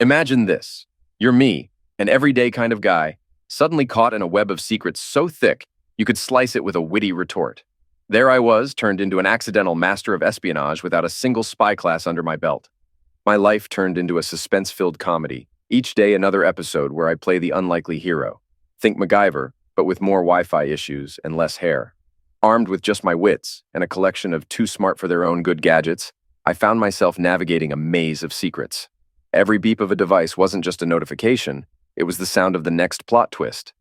Imagine this. You're me, an everyday kind of guy, suddenly caught in a web of secrets so thick you could slice it with a witty retort. There I was, turned into an accidental master of espionage without a single spy class under my belt. My life turned into a suspense-filled comedy, each day another episode where I play the unlikely hero. Think MacGyver, but with more Wi-Fi issues and less hair. Armed with just my wits and a collection of too smart for their own good gadgets, I found myself navigating a maze of secrets. Every beep of a device wasn't just a notification, it was the sound of the next plot twist.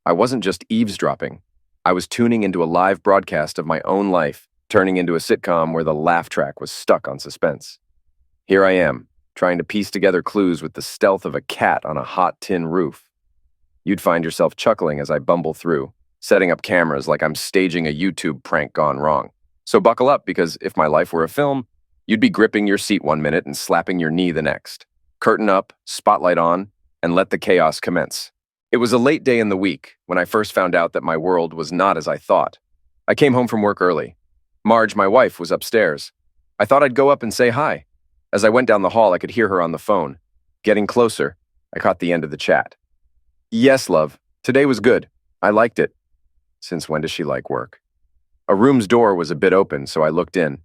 I wasn't just eavesdropping. I was tuning into a live broadcast of my own life, turning into a sitcom where the laugh track was stuck on suspense. Here I am, trying to piece together clues with the stealth of a cat on a hot tin roof. You'd find yourself chuckling as I bumble through, setting up cameras like I'm staging a YouTube prank gone wrong. So buckle up, because if my life were a film, you'd be gripping your seat 1 minute and slapping your knee the next. Curtain up, spotlight on, and let the chaos commence. It was a late day in the week when I first found out that my world was not as I thought. I came home from work early. Marj, my wife, was upstairs. I thought I'd go up and say hi. As I went down the hall, I could hear her on the phone. Getting closer, I caught the end of the chat. "Yes, love. Today was good. I liked it." Since when does she like work? A room's door was a bit open, so I looked in.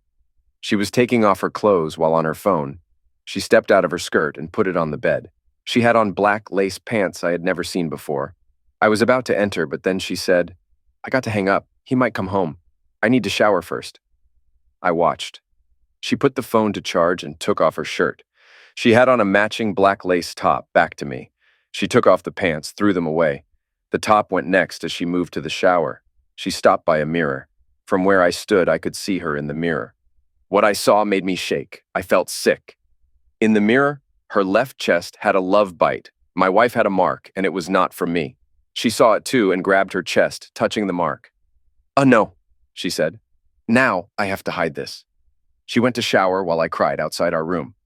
She was taking off her clothes while on her phone. She stepped out of her skirt and put it on the bed. She had on black lace pants I had never seen before. I was about to enter, but then she said, "I got to hang up. He might come home. I need to shower first." I watched. She put the phone to charge and took off her shirt. She had on a matching black lace top back to me. She took off the pants, threw them away. The top went next as she moved to the shower. She stopped by a mirror. From where I stood, I could see her in the mirror. What I saw made me shake. I felt sick. In the mirror, her left chest had a love bite. My wife had a mark, and it was not from me. She saw it too and grabbed her chest, touching the mark. "Oh no," she said. "Now I have to hide this." She went to shower while I cried outside our room.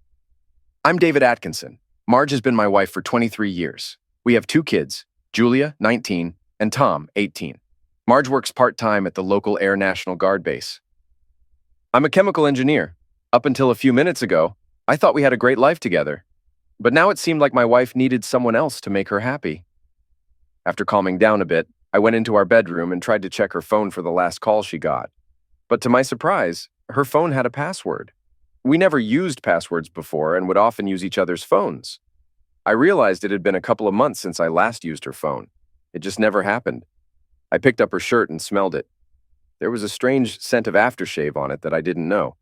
I'm David Atkinson. Marj has been my wife for 23 years. We have 2 kids, Julia, 19, and Tom, 18. Marj works part-time at the local Air National Guard base. I'm a chemical engineer. Up until a few minutes ago, I thought we had a great life together. But now it seemed like my wife needed someone else to make her happy. After calming down a bit, I went into our bedroom and tried to check her phone for the last call she got. But to my surprise, her phone had a password. We never used passwords before and would often use each other's phones. I realized it had been a couple of months since I last used her phone. It just never happened. I picked up her shirt and smelled it. There was a strange scent of aftershave on it that I didn't know.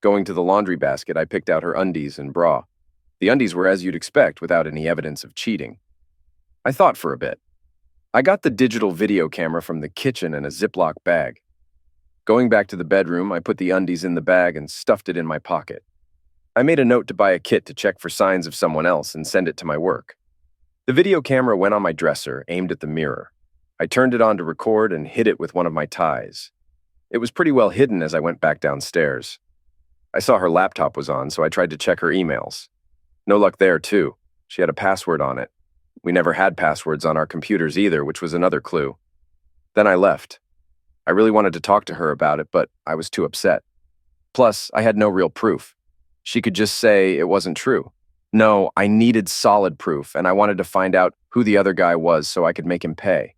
Going to the laundry basket, I picked out her undies and bra. The undies were as you'd expect, without any evidence of cheating. I thought for a bit. I got the digital video camera from the kitchen in a Ziploc bag. Going back to the bedroom, I put the undies in the bag and stuffed it in my pocket. I made a note to buy a kit to check for signs of someone else and send it to my work. The video camera went on my dresser, aimed at the mirror. I turned it on to record and hid it with one of my ties. It was pretty well hidden as I went back downstairs. I saw her laptop was on, so I tried to check her emails. No luck there, too. She had a password on it. We never had passwords on our computers either, which was another clue. Then I left. I really wanted to talk to her about it, but I was too upset. Plus, I had no real proof. She could just say it wasn't true. No, I needed solid proof, and I wanted to find out who the other guy was so I could make him pay.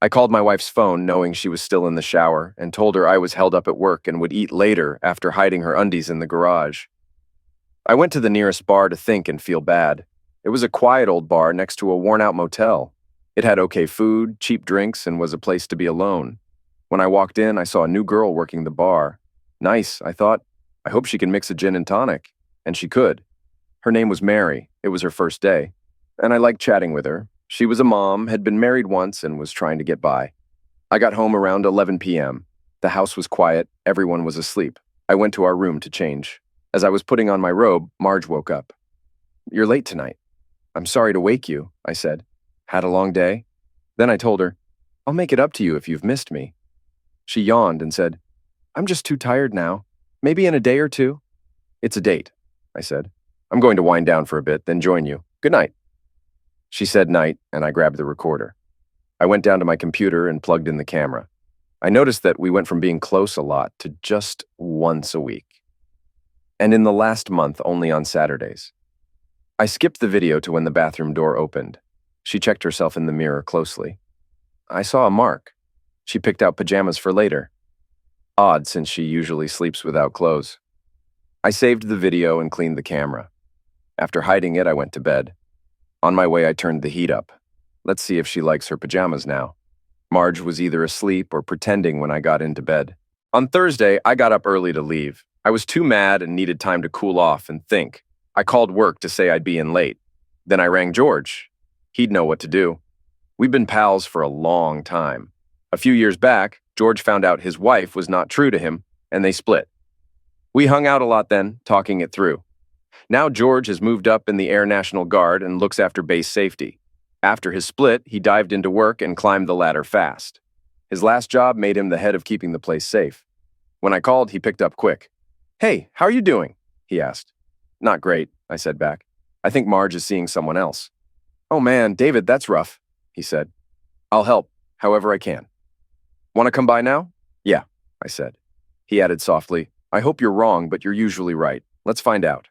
I called my wife's phone, knowing she was still in the shower, and told her I was held up at work and would eat later after hiding her undies in the garage. I went to the nearest bar to think and feel bad. It was a quiet old bar next to a worn-out motel. It had okay food, cheap drinks, and was a place to be alone. When I walked in, I saw a new girl working the bar. Nice, I thought. I hope she can mix a gin and tonic. And she could. Her name was Mary. It was her first day. And I liked chatting with her. She was a mom, had been married once, and was trying to get by. I got home around 11 p.m. The house was quiet. Everyone was asleep. I went to our room to change. As I was putting on my robe, Marj woke up. "You're late tonight." "I'm sorry to wake you," I said. "Had a long day?" Then I told her, "I'll make it up to you if you've missed me." She yawned and said, "I'm just too tired now. Maybe in a day or two." "It's a date," I said. "I'm going to wind down for a bit, then join you. Good night." She said night, and I grabbed the recorder. I went down to my computer and plugged in the camera. I noticed that we went from being close a lot to just once a week. And in the last month, only on Saturdays. I skipped the video to when the bathroom door opened. She checked herself in the mirror closely. I saw a mark. She picked out pajamas for later. Odd, since she usually sleeps without clothes. I saved the video and cleaned the camera. After hiding it, I went to bed. On my way, I turned the heat up. Let's see if she likes her pajamas now. Marj was either asleep or pretending when I got into bed. On Thursday, I got up early to leave. I was too mad and needed time to cool off and think. I called work to say I'd be in late. Then I rang George. He'd know what to do. We've been pals for a long time. A few years back, George found out his wife was not true to him, and they split. We hung out a lot then, talking it through. Now George has moved up in the Air National Guard and looks after base safety. After his split, he dived into work and climbed the ladder fast. His last job made him the head of keeping the place safe. When I called, he picked up quick. "Hey, how are you doing?" he asked. "Not great," I said back. "I think Marj is seeing someone else." "Oh man, David, that's rough," he said. "I'll help, however I can." "Want to come by now?" "Yeah," I said. He added softly, "I hope you're wrong, but you're usually right. Let's find out."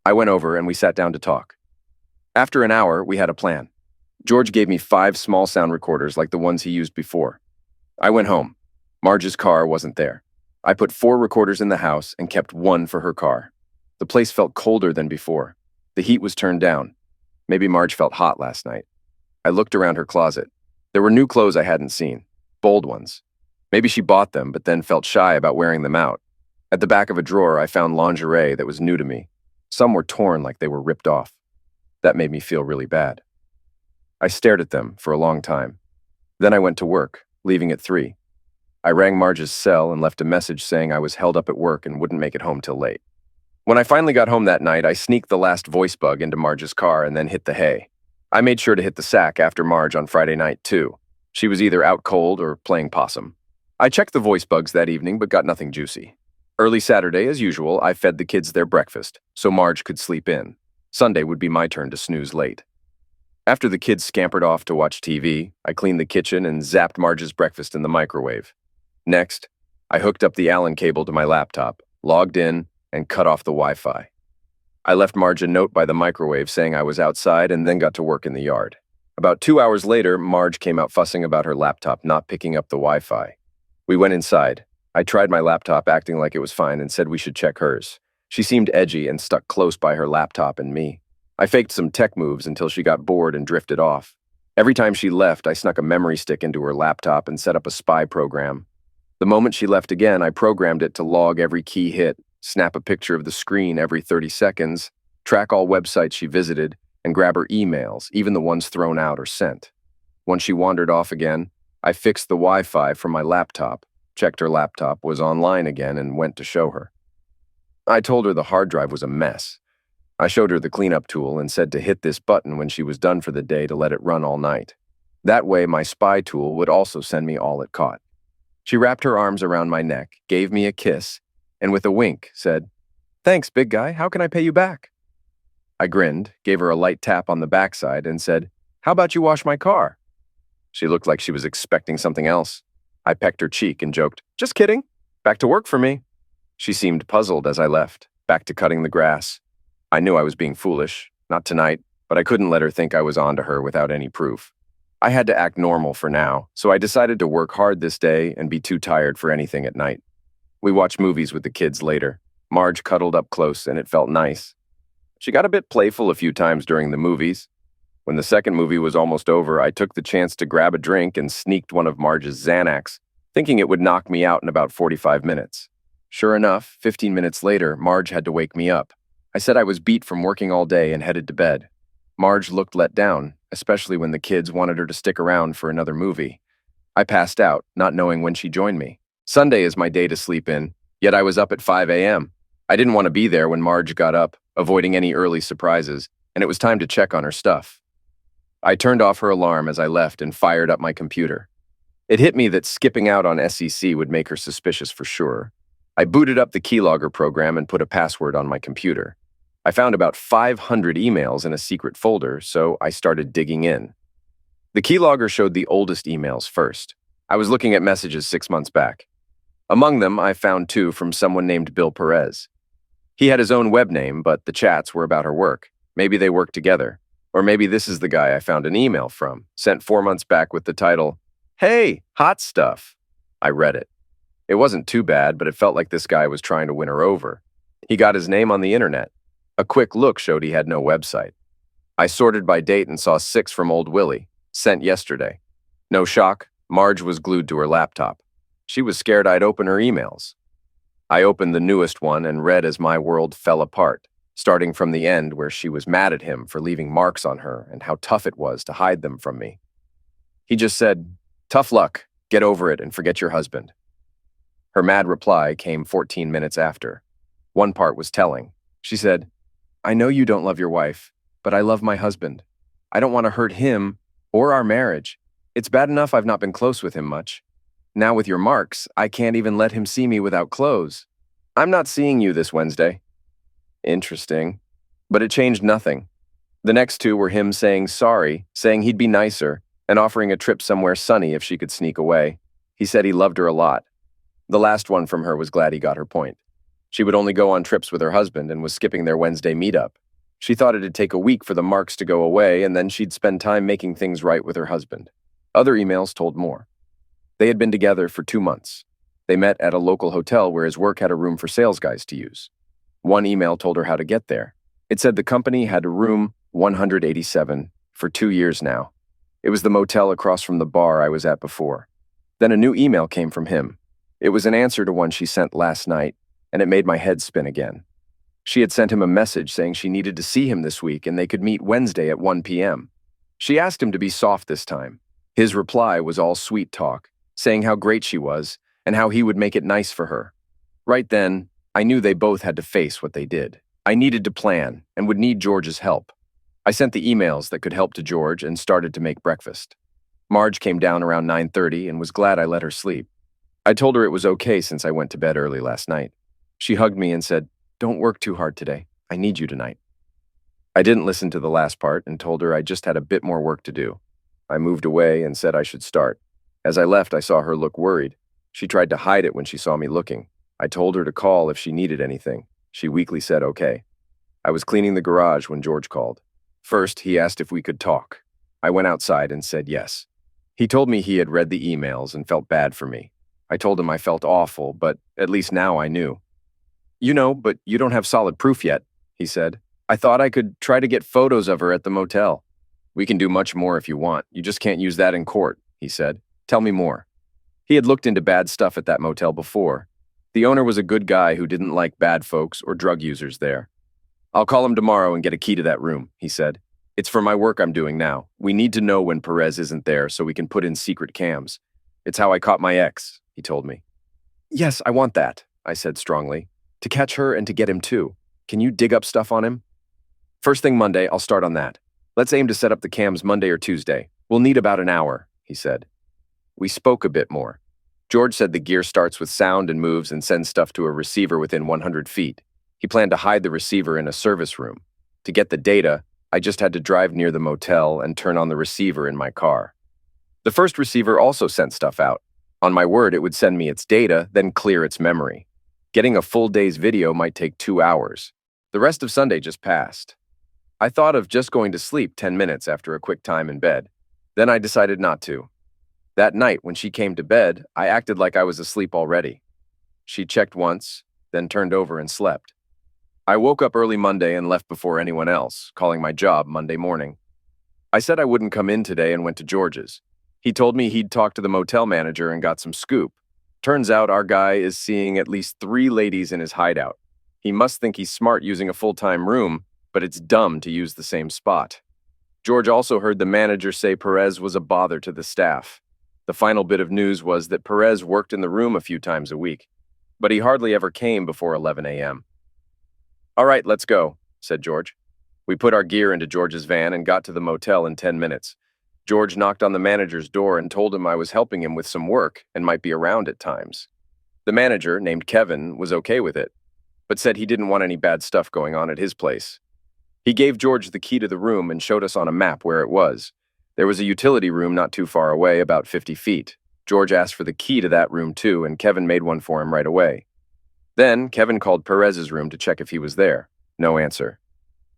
I went over and we sat down to talk. After an hour, we had a plan. George gave me 5 small sound recorders like the ones he used before. I went home. Marj's car wasn't there. I put 4 recorders in the house and kept 1 for her car. The place felt colder than before. The heat was turned down. Maybe Marj felt hot last night. I looked around her closet. There were new clothes I hadn't seen, bold ones. Maybe she bought them but then felt shy about wearing them out. At the back of a drawer, I found lingerie that was new to me. Some were torn like they were ripped off. That made me feel really bad. I stared at them for a long time. Then I went to work, leaving at 3. I rang Marj's cell and left a message saying I was held up at work and wouldn't make it home till late. When I finally got home that night, I sneaked the last voice bug into Marj's car and then hit the hay. I made sure to hit the sack after Marj on Friday night, too. She was either out cold or playing possum. I checked the voice bugs that evening but got nothing juicy. Early Saturday, as usual, I fed the kids their breakfast, so Marj could sleep in. Sunday would be my turn to snooze late. After the kids scampered off to watch TV, I cleaned the kitchen and zapped Marj's breakfast in the microwave. Next, I hooked up the Allen cable to my laptop, logged in, and cut off the Wi-Fi. I left Marj a note by the microwave saying I was outside and then got to work in the yard. About 2 hours later, Marj came out fussing about her laptop not picking up the Wi-Fi. We went inside. I tried my laptop acting like it was fine and said we should check hers. She seemed edgy and stuck close by her laptop and me. I faked some tech moves until she got bored and drifted off. Every time she left, I snuck a memory stick into her laptop and set up a spy program. The moment she left again, I programmed it to log every key hit, snap a picture of the screen every 30 seconds, track all websites she visited, and grab her emails, even the ones thrown out or sent. Once she wandered off again, I fixed the Wi-Fi from my laptop, checked her laptop was online again, and went to show her. I told her the hard drive was a mess. I showed her the cleanup tool and said to hit this button when she was done for the day to let it run all night. That way, my spy tool would also send me all it caught. She wrapped her arms around my neck, gave me a kiss, and with a wink said, "Thanks, big guy. How can I pay you back?" I grinned, gave her a light tap on the backside, and said, "How about you wash my car?" She looked like she was expecting something else. I pecked her cheek and joked, "Just kidding. Back to work for me." She seemed puzzled as I left, back to cutting the grass. I knew I was being foolish, not tonight, but I couldn't let her think I was onto her without any proof. I had to act normal for now, so I decided to work hard this day and be too tired for anything at night. We watched movies with the kids later. Marj cuddled up close and it felt nice. She got a bit playful a few times during the movies. When the second movie was almost over, I took the chance to grab a drink and sneaked one of Marj's Xanax, thinking it would knock me out in about 45 minutes. Sure enough, 15 minutes later, Marj had to wake me up. I said I was beat from working all day and headed to bed. Marj looked let down, especially when the kids wanted her to stick around for another movie. I passed out, not knowing when she joined me. Sunday is my day to sleep in, yet I was up at 5 a.m. I didn't want to be there when Marj got up, avoiding any early surprises, and it was time to check on her stuff. I turned off her alarm as I left and fired up my computer. It hit me that skipping out on SEC would make her suspicious for sure. I booted up the keylogger program and put a password on my computer. I found about 500 emails in a secret folder, so I started digging in. The keylogger showed the oldest emails first. I was looking at messages 6 months back. Among them, I found 2 from someone named Bill Perez. He had his own web name, but the chats were about her work. Maybe they work together. Or maybe this is the guy I found an email from, sent 4 months back with the title, "Hey, hot stuff." I read it. It wasn't too bad, but it felt like this guy was trying to win her over. He got his name on the internet. A quick look showed he had no website. I sorted by date and saw 6 from Old Willie, sent yesterday. No shock, Marj was glued to her laptop. She was scared I'd open her emails. I opened the newest one and read as my world fell apart, starting from the end where she was mad at him for leaving marks on her and how tough it was to hide them from me. He just said, "Tough luck, get over it and forget your husband." Her mad reply came 14 minutes after. One part was telling. She said, "I know you don't love your wife, but I love my husband. I don't want to hurt him or our marriage. It's bad enough I've not been close with him much. Now with your marks, I can't even let him see me without clothes. I'm not seeing you this Wednesday." Interesting. But it changed nothing. The next 2 were him saying sorry, saying he'd be nicer, and offering a trip somewhere sunny if she could sneak away. He said he loved her a lot. The last one from her was glad he got her point. She would only go on trips with her husband and was skipping their Wednesday meetup. She thought it'd take a week for the marks to go away, and then she'd spend time making things right with her husband. Other emails told more. They had been together for 2 months. They met at a local hotel where his work had a room for sales guys to use. One email told her how to get there. It said the company had a room 187 for 2 years now. It was the motel across from the bar I was at before. Then a new email came from him. It was an answer to one she sent last night, and it made my head spin again. She had sent him a message saying she needed to see him this week and they could meet Wednesday at 1 p.m. She asked him to be soft this time. His reply was all sweet talk, saying how great she was and how he would make it nice for her. Right then, I knew they both had to face what they did. I needed to plan and would need George's help. I sent the emails that could help to George and started to make breakfast. Marj came down around 9:30 and was glad I let her sleep. I told her it was okay since I went to bed early last night. She hugged me and said, "Don't work too hard today. I need you tonight." I didn't listen to the last part and told her I just had a bit more work to do. I moved away and said I should start. As I left, I saw her look worried. She tried to hide it when she saw me looking. I told her to call if she needed anything. She weakly said okay. I was cleaning the garage when George called. First, he asked if we could talk. I went outside and said yes. He told me he had read the emails and felt bad for me. I told him I felt awful, but at least now I knew. "You know, but you don't have solid proof yet," he said. "I thought I could try to get photos of her at the motel." "We can do much more if you want. You just can't use that in court," he said. "Tell me more." He had looked into bad stuff at that motel before. The owner was a good guy who didn't like bad folks or drug users there. "I'll call him tomorrow and get a key to that room," he said. "It's for my work I'm doing now. We need to know when Perez isn't there so we can put in secret cams. It's how I caught my ex," he told me. "Yes, I want that," I said strongly. "To catch her and to get him too. Can you dig up stuff on him?" "First thing Monday, I'll start on that. Let's aim to set up the cams Monday or Tuesday. We'll need about an hour," he said. We spoke a bit more. George said the gear starts with sound and moves and sends stuff to a receiver within 100 feet. He planned to hide the receiver in a service room. To get the data, I just had to drive near the motel and turn on the receiver in my car. The first receiver also sent stuff out. On my word, it would send me its data, then clear its memory. Getting a full day's video might take 2 hours. The rest of Sunday just passed. I thought of just going to sleep 10 minutes after a quick time in bed. Then I decided not to. That night, when she came to bed, I acted like I was asleep already. She checked once, then turned over and slept. I woke up early Monday and left before anyone else, calling my job Monday morning. I said I wouldn't come in today and went to George's. He told me he'd talked to the motel manager and got some scoop. Turns out our guy is seeing at least 3 ladies in his hideout. He must think he's smart using a full-time room, but it's dumb to use the same spot. George also heard the manager say Perez was a bother to the staff. The final bit of news was that Perez worked in the room a few times a week, but he hardly ever came before 11 a.m. "All right, let's go," said George. We put our gear into George's van and got to the motel in 10 minutes. George knocked on the manager's door and told him I was helping him with some work and might be around at times. The manager, named Kevin, was okay with it, but said he didn't want any bad stuff going on at his place. He gave George the key to the room and showed us on a map where it was. There was a utility room not too far away, about 50 feet. George asked for the key to that room too, and Kevin made one for him right away. Then, Kevin called Perez's room to check if he was there. No answer.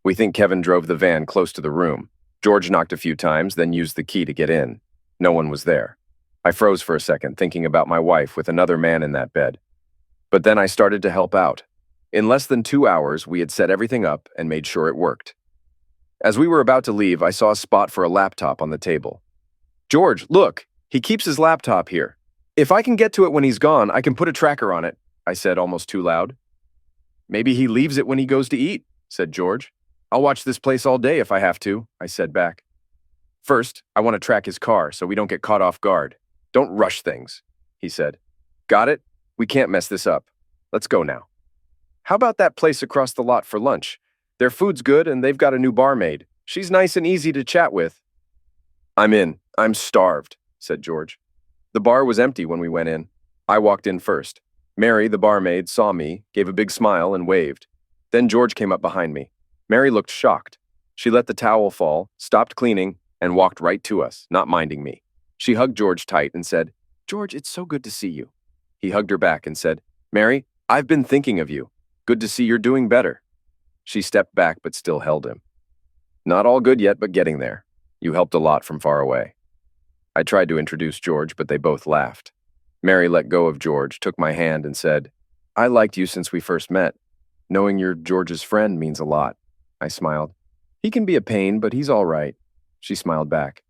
We think Kevin drove the van close to the room. George knocked a few times, then used the key to get in. No one was there. I froze for a second, thinking about my wife with another man in that bed. But then I started to help out. In less than 2 hours, we had set everything up and made sure it worked. As we were about to leave, I saw a spot for a laptop on the table. "George, look, he keeps his laptop here. If I can get to it when he's gone, I can put a tracker on it," I said almost too loud. "Maybe he leaves it when he goes to eat," said George. "I'll watch this place all day if I have to," I said back. "First, I want to track his car so we don't get caught off guard. Don't rush things," he said. "Got it? We can't mess this up. Let's go now." "How about that place across the lot for lunch? Their food's good and they've got a new barmaid. She's nice and easy to chat with." "I'm in. I'm starved," said George. The bar was empty when we went in. I walked in first. Mary, the barmaid, saw me, gave a big smile, and waved. Then George came up behind me. Mary looked shocked. She let the towel fall, stopped cleaning, and walked right to us, not minding me. She hugged George tight and said, "George, it's so good to see you." He hugged her back and said, "Mary, I've been thinking of you. Good to see you're doing better." She stepped back but still held him. "Not all good yet, but getting there. You helped a lot from far away." I tried to introduce George, but they both laughed. Mary let go of George, took my hand, and said, "I liked you since we first met. Knowing you're George's friend means a lot." I smiled. "He can be a pain, but he's all right." She smiled back.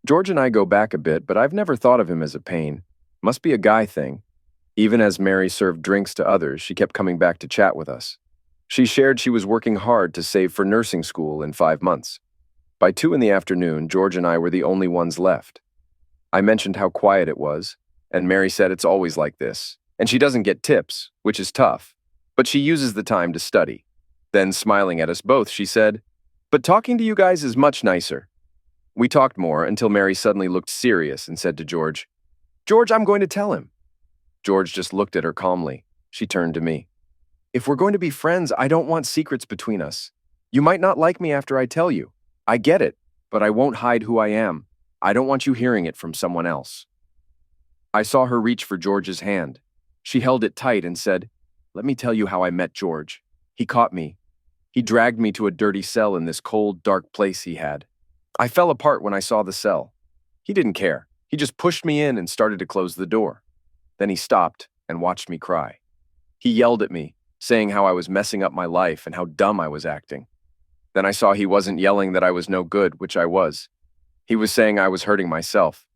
"George and I go back a bit, but I've never thought of him as a pain. Must be a guy thing." Even as Mary served drinks to others, she kept coming back to chat with us. She shared she was working hard to save for nursing school in 5 months. By 2 in the afternoon, George and I were the only ones left. I mentioned how quiet it was, and Mary said it's always like this, and she doesn't get tips, which is tough, but she uses the time to study. Then, smiling at us both, she said, "But talking to you guys is much nicer." We talked more until Mary suddenly looked serious and said to George, "George, I'm going to tell him." George just looked at her calmly. She turned to me. "If we're going to be friends, I don't want secrets between us. You might not like me after I tell you. I get it, but I won't hide who I am. I don't want you hearing it from someone else." I saw her reach for George's hand. She held it tight and said, "Let me tell you how I met George. He caught me. He dragged me to a dirty cell in this cold, dark place he had. I fell apart when I saw the cell. He didn't care. He just pushed me in and started to close the door. Then he stopped and watched me cry. He yelled at me, saying how I was messing up my life and how dumb I was acting. Then I saw he wasn't yelling that I was no good, which I was. He was saying I was hurting myself.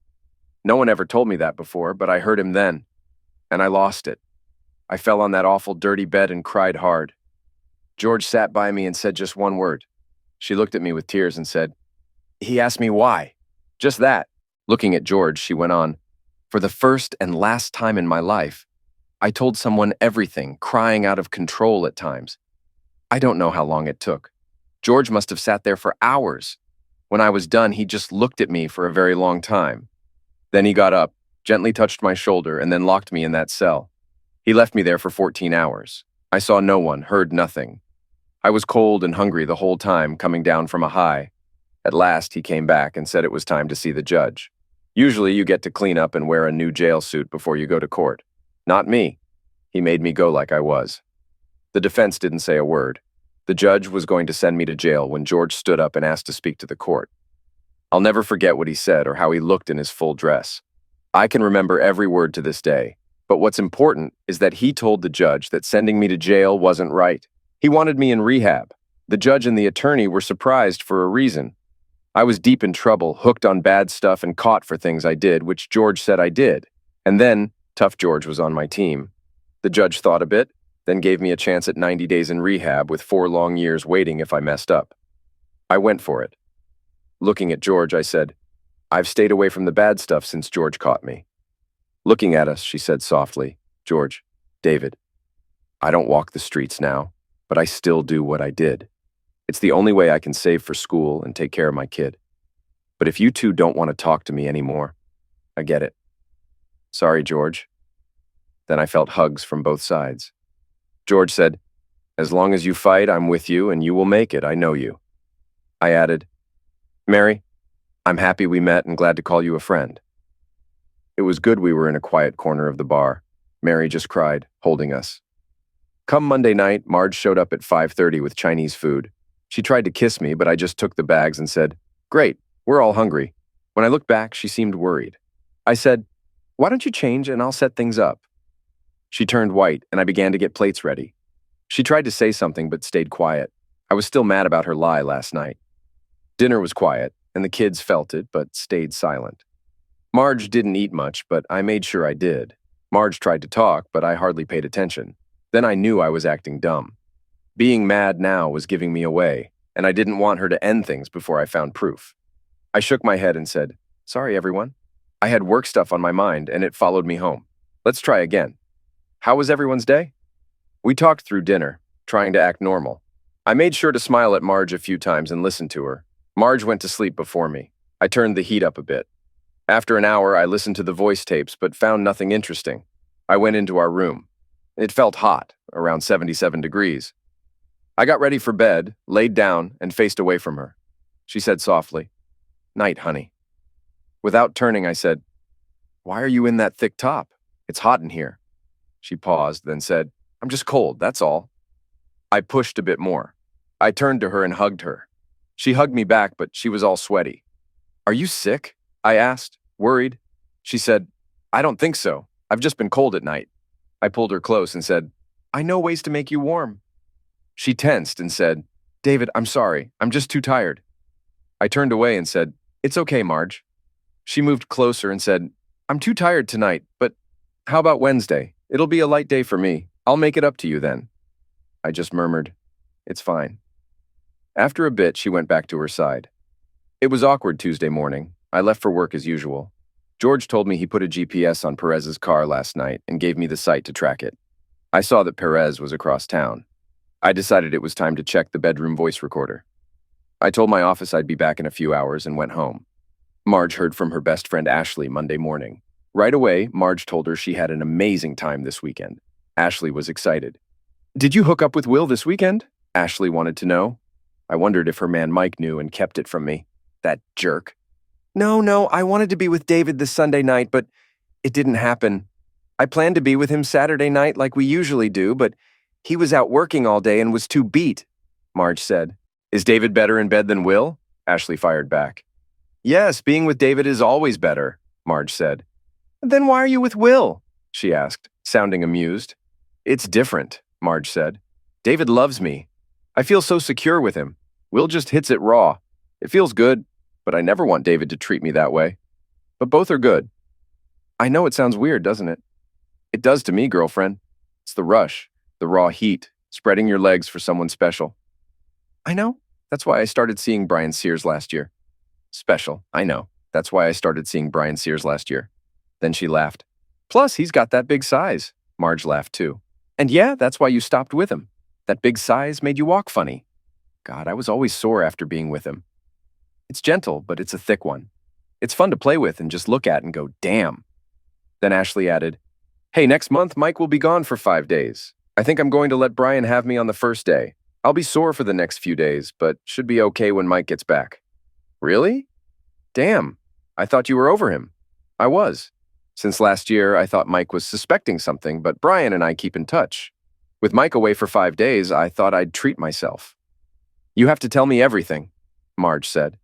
No one ever told me that before, but I heard him then, and I lost it. I fell on that awful dirty bed and cried hard. George sat by me and said just one word. She looked at me with tears and said, "He asked me why." Just that. Looking at George, she went on, "For the first and last time in my life, I told someone everything, crying out of control at times. I don't know how long it took. George must have sat there for hours. When I was done, he just looked at me for a very long time. Then he got up, gently touched my shoulder, and then locked me in that cell. He left me there for 14 hours. I saw no one, heard nothing. I was cold and hungry the whole time, coming down from a high. At last, he came back and said it was time to see the judge. Usually, you get to clean up and wear a new jail suit before you go to court. Not me. He made me go like I was. The defense didn't say a word. The judge was going to send me to jail when George stood up and asked to speak to the court. I'll never forget what he said or how he looked in his full dress. I can remember every word to this day, but what's important is that he told the judge that sending me to jail wasn't right. He wanted me in rehab. The judge and the attorney were surprised for a reason. I was deep in trouble, hooked on bad stuff, and caught for things I did, which George said I did. And then, Tough George was on my team. The judge thought a bit, then gave me a chance at 90 days in rehab with 4 long years waiting if I messed up. I went for it. Looking at George, I said, "I've stayed away from the bad stuff since George caught me." Looking at us, she said softly, "George, David, I don't walk the streets now, but I still do what I did. It's the only way I can save for school and take care of my kid. But if you two don't want to talk to me anymore, I get it. Sorry, George." Then I felt hugs from both sides. George said, "As long as you fight, I'm with you, and you will make it, I know you." I added, "Mary, I'm happy we met and glad to call you a friend." It was good we were in a quiet corner of the bar. Mary just cried, holding us. Come Monday night, Marj showed up at 5:30 with Chinese food. She tried to kiss me, but I just took the bags and said, "Great, we're all hungry." When I looked back, she seemed worried. I said, "Why don't you change and I'll set things up?" She turned white and I began to get plates ready. She tried to say something but stayed quiet. I was still mad about her lie last night. Dinner was quiet, and the kids felt it but stayed silent. Marj didn't eat much, but I made sure I did. Marj tried to talk, but I hardly paid attention. Then I knew I was acting dumb. Being mad now was giving me away, and I didn't want her to end things before I found proof. I shook my head and said, "Sorry, everyone." I had work stuff on my mind, and it followed me home. Let's try again. How was everyone's day? We talked through dinner, trying to act normal. I made sure to smile at Marj a few times and listen to her. Marj went to sleep before me. I turned the heat up a bit. After an hour, I listened to the voice tapes but found nothing interesting. I went into our room. It felt hot, around 77 degrees. I got ready for bed, laid down, and faced away from her. She said softly, "Night, honey." Without turning, I said, "Why are you in that thick top? It's hot in here." She paused, then said, "I'm just cold, that's all." I pushed a bit more. I turned to her and hugged her. She hugged me back, but she was all sweaty. "Are you sick?" I asked, worried. She said, "I don't think so. I've just been cold at night." I pulled her close and said, "I know ways to make you warm." She tensed and said, "David, I'm sorry. I'm just too tired." I turned away and said, "It's okay, Marj." She moved closer and said, "I'm too tired tonight, but how about Wednesday? It'll be a light day for me. I'll make it up to you then." I just murmured, "It's fine." After a bit, she went back to her side. It was awkward Tuesday morning. I left for work as usual. George told me he put a GPS on Perez's car last night and gave me the site to track it. I saw that Perez was across town. I decided it was time to check the bedroom voice recorder. I told my office I'd be back in a few hours and went home. Marj heard from her best friend Ashley Monday morning. Right away, Marj told her she had an amazing time this weekend. Ashley was excited. "Did you hook up with Will this weekend?" Ashley wanted to know. I wondered if her man Mike knew and kept it from me. That jerk. No, I wanted to be with David this Sunday night, but it didn't happen. I planned to be with him Saturday night like we usually do, but he was out working all day and was too beat," Marj said. "Is David better in bed than Will?" Ashley fired back. "Yes, being with David is always better," Marj said. "Then why are you with Will?" she asked, sounding amused. "It's different," Marj said. "David loves me. I feel so secure with him. Will just hits it raw. It feels good, but I never want David to treat me that way. But both are good." I know it sounds weird, doesn't it? It does to me, girlfriend. It's the rush, the raw heat, spreading your legs for someone special. I know. That's why I started seeing Brian Sears last year. Special, I know. That's why I started seeing Brian Sears last year. Then she laughed. Plus, he's got that big size. Marj laughed too. And yeah, that's why you stopped with him. That big size made you walk funny. God, I was always sore after being with him. It's gentle, but it's a thick one. It's fun to play with and just look at and go, damn. Then Ashley added, "Hey, next month Mike will be gone for 5 days. I think I'm going to let Brian have me on the first day. I'll be sore for the next few days, but should be okay when Mike gets back." Really? Damn, I thought you were over him. I was. Since last year, I thought Mike was suspecting something, but Brian and I keep in touch. With Mike away for 5 days, I thought I'd treat myself. "You have to tell me everything," Marj said.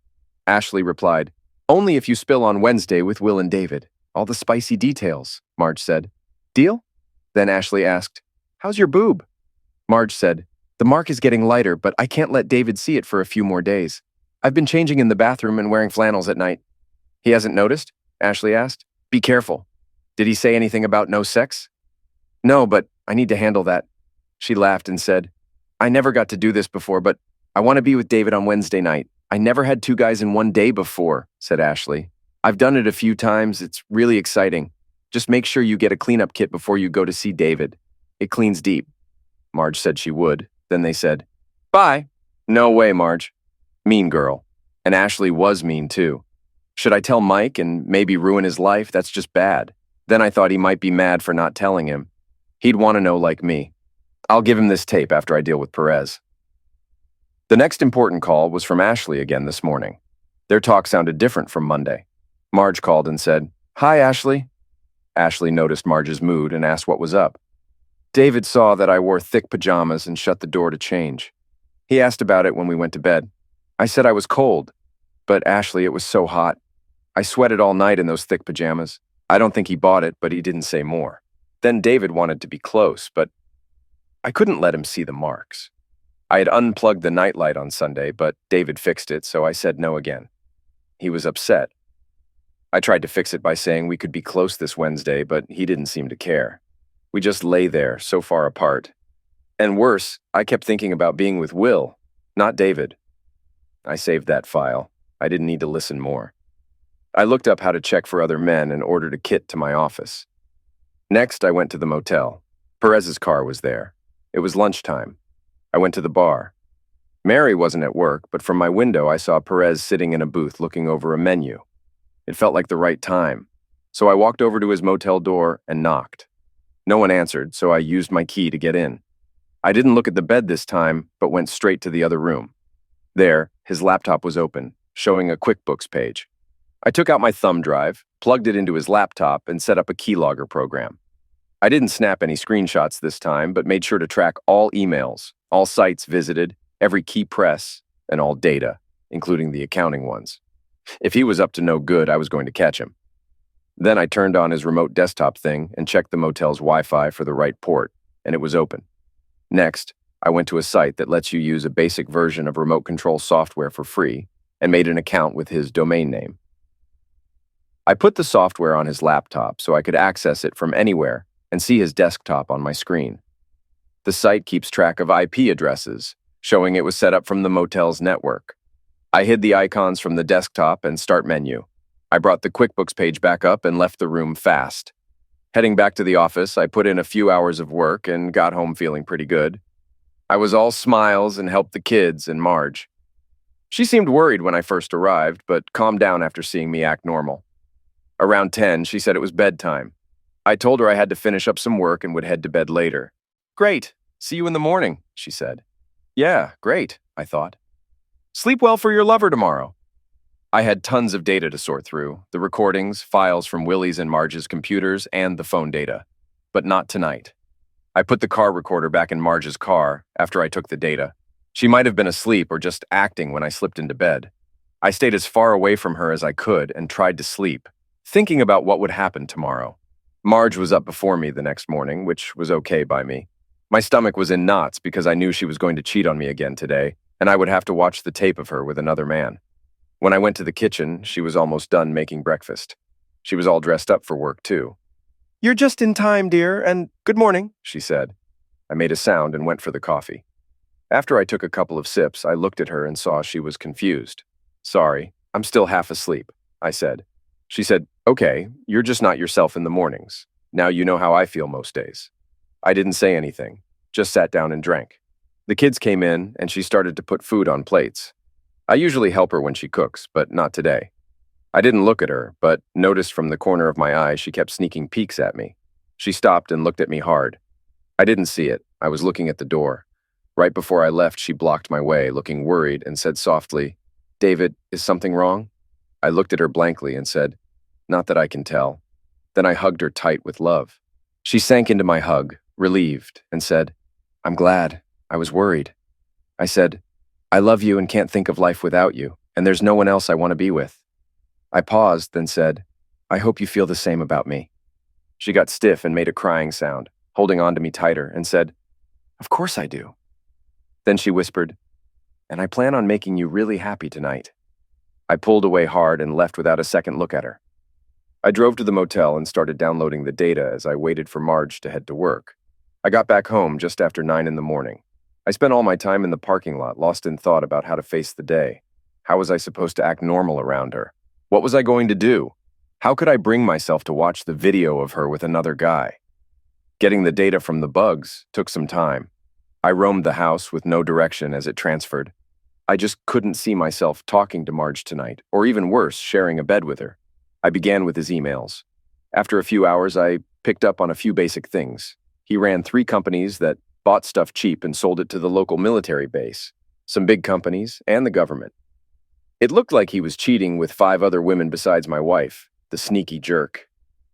Ashley replied, "Only if you spill on Wednesday with Will and David. All the spicy details," Marj said. "Deal?" Then Ashley asked, "How's your boob?" Marj said, "The mark is getting lighter, but I can't let David see it for a few more days. I've been changing in the bathroom and wearing flannels at night." "He hasn't noticed?" Ashley asked. "Be careful. Did he say anything about no sex?" "No, but I need to handle that." She laughed and said, "I never got to do this before, but I want to be with David on Wednesday night. I never had 2 guys in one day before," said Ashley. "I've done it a few times. It's really exciting. Just make sure you get a cleanup kit before you go to see David. It cleans deep." Marj said she would. Then they said, "Bye." "No way, Marj." Mean girl. And Ashley was mean too. Should I tell Mike and maybe ruin his life? That's just bad. Then I thought he might be mad for not telling him. He'd want to know like me. I'll give him this tape after I deal with Perez. The next important call was from Ashley again this morning. Their talk sounded different from Monday. Marj called and said, "Hi, Ashley." Ashley noticed Marj's mood and asked what was up. "David saw that I wore thick pajamas and shut the door to change. He asked about it when we went to bed. I said I was cold, but Ashley, it was so hot. I sweated all night in those thick pajamas. I don't think he bought it, but he didn't say more. Then David wanted to be close, but I couldn't let him see the marks. I had unplugged the nightlight on Sunday, but David fixed it, so I said no again. He was upset. I tried to fix it by saying we could be close this Wednesday, but he didn't seem to care. We just lay there, so far apart. And worse, I kept thinking about being with Will, not David. I saved that file. I didn't need to listen more. I looked up how to check for other men and ordered a kit to my office. Next, I went to the motel. Perez's car was there. It was lunchtime. I went to the bar. Mary wasn't at work, but from my window I saw Perez sitting in a booth looking over a menu. It felt like the right time, so I walked over to his motel door and knocked. No one answered, so I used my key to get in. I didn't look at the bed this time, but went straight to the other room. There, his laptop was open, showing a QuickBooks page. I took out my thumb drive, plugged it into his laptop, and set up a keylogger program. I didn't snap any screenshots this time, but made sure to track all emails, all sites visited, every key press, and all data, including the accounting ones. If he was up to no good, I was going to catch him. Then I turned on his remote desktop thing and checked the motel's Wi-Fi for the right port, and it was open. Next, I went to a site that lets you use a basic version of remote control software for free and made an account with his domain name. I put the software on his laptop so I could access it from anywhere and see his desktop on my screen. The site keeps track of IP addresses, showing it was set up from the motel's network. I hid the icons from the desktop and start menu. I brought the QuickBooks page back up and left the room fast. Heading back to the office, I put in a few hours of work and got home feeling pretty good. I was all smiles and helped the kids and Marj. She seemed worried when I first arrived, but calmed down after seeing me act normal. Around 10, she said it was bedtime. I told her I had to finish up some work and would head to bed later. "Great. See you in the morning," she said. "Yeah, great," I thought. "Sleep well for your lover tomorrow." I had tons of data to sort through, the recordings, files from Willie's and Marge's computers, and the phone data. But not tonight. I put the car recorder back in Marge's car after I took the data. She might have been asleep or just acting when I slipped into bed. I stayed as far away from her as I could and tried to sleep, thinking about what would happen tomorrow. Marj was up before me the next morning, which was okay by me. My stomach was in knots because I knew she was going to cheat on me again today, and I would have to watch the tape of her with another man. When I went to the kitchen, she was almost done making breakfast. She was all dressed up for work, too. "You're just in time, dear, and good morning," she said. I made a sound and went for the coffee. After I took a couple of sips, I looked at her and saw she was confused. "Sorry, I'm still half asleep," I said. She said, "Okay, you're just not yourself in the mornings. Now you know how I feel most days." I didn't say anything, just sat down and drank. The kids came in, and she started to put food on plates. I usually help her when she cooks, but not today. I didn't look at her, but noticed from the corner of my eye she kept sneaking peeks at me. She stopped and looked at me hard. I didn't see it. I was looking at the door. Right before I left, she blocked my way, looking worried, and said softly, "David, is something wrong?" I looked at her blankly and said, "Not that I can tell." Then I hugged her tight with love. She sank into my hug, relieved, and said, "I'm glad. I was worried." I said, "I love you and can't think of life without you, and there's no one else I want to be with." I paused, then said, "I hope you feel the same about me." She got stiff and made a crying sound, holding on to me tighter, and said, "Of course I do." Then she whispered, "And I plan on making you really happy tonight." I pulled away hard and left without a second look at her. I drove to the motel and started downloading the data as I waited for Marj to head to work. I got back home just after 9 in the morning. I spent all my time in the parking lot, lost in thought about how to face the day. How was I supposed to act normal around her? What was I going to do? How could I bring myself to watch the video of her with another guy? Getting the data from the bugs took some time. I roamed the house with no direction as it transferred. I just couldn't see myself talking to Marj tonight, or even worse, sharing a bed with her. I began with his emails. After a few hours, I picked up on a few basic things. He ran 3 companies that bought stuff cheap and sold it to the local military base, some big companies, and the government. It looked like he was cheating with 5 other women besides my wife, the sneaky jerk.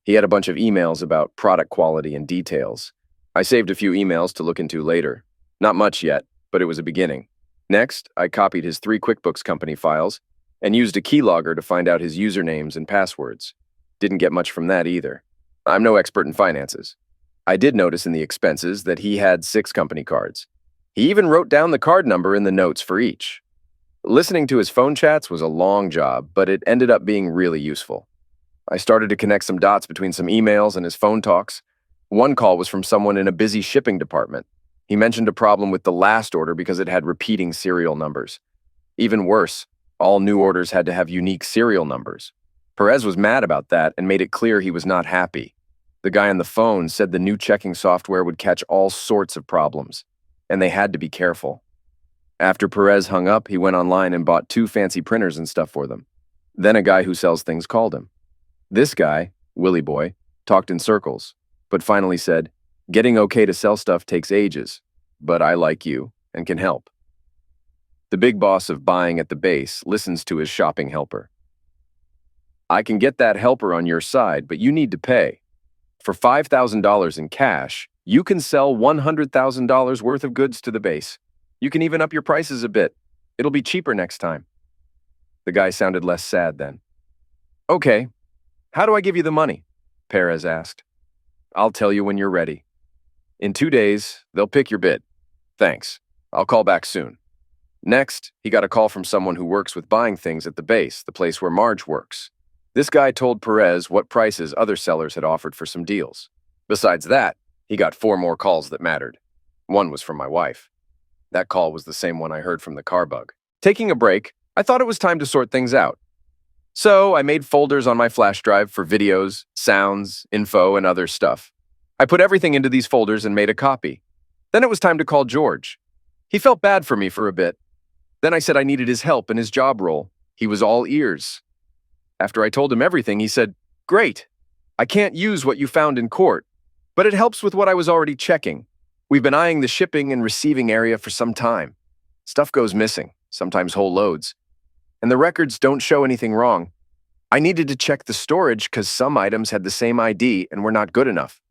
He had a bunch of emails about product quality and details. I saved a few emails to look into later. Not much yet, but it was a beginning. Next, I copied his 3 QuickBooks company files and used a keylogger to find out his usernames and passwords. Didn't get much from that either. I'm no expert in finances. I did notice in the expenses that he had 6 company cards. He even wrote down the card number in the notes for each. Listening to his phone chats was a long job, but it ended up being really useful. I started to connect some dots between some emails and his phone talks. One call was from someone in a busy shipping department. He mentioned a problem with the last order because it had repeating serial numbers. Even worse, all new orders had to have unique serial numbers. Perez was mad about that and made it clear he was not happy. The guy on the phone said the new checking software would catch all sorts of problems, and they had to be careful. After Perez hung up, he went online and bought 2 fancy printers and stuff for them. Then a guy who sells things called him. This guy, Willie Boy, talked in circles, but finally said, "Getting okay to sell stuff takes ages, but I like you and can help." The big boss of buying at the base listens to his shopping helper. "I can get that helper on your side, but you need to pay. For $5,000 in cash, you can sell $100,000 worth of goods to the base. You can even up your prices a bit. It'll be cheaper next time." The guy sounded less sad then. "Okay, how do I give you the money?" Perez asked. "I'll tell you when you're ready. In 2 days, they'll pick your bid. Thanks. I'll call back soon." Next, he got a call from someone who works with buying things at the base, the place where Marj works. This guy told Perez what prices other sellers had offered for some deals. Besides that, he got 4 more calls that mattered. One was from my wife. That call was the same one I heard from the car bug. Taking a break, I thought it was time to sort things out. So I made folders on my flash drive for videos, sounds, info, and other stuff. I put everything into these folders and made a copy. Then it was time to call George. He felt bad for me for a bit. Then I said I needed his help in his job role. He was all ears. After I told him everything, he said, "Great. I can't use what you found in court, but it helps with what I was already checking. We've been eyeing the shipping and receiving area for some time. Stuff goes missing, sometimes whole loads. And the records don't show anything wrong. I needed to check the storage because some items had the same ID and were not good enough."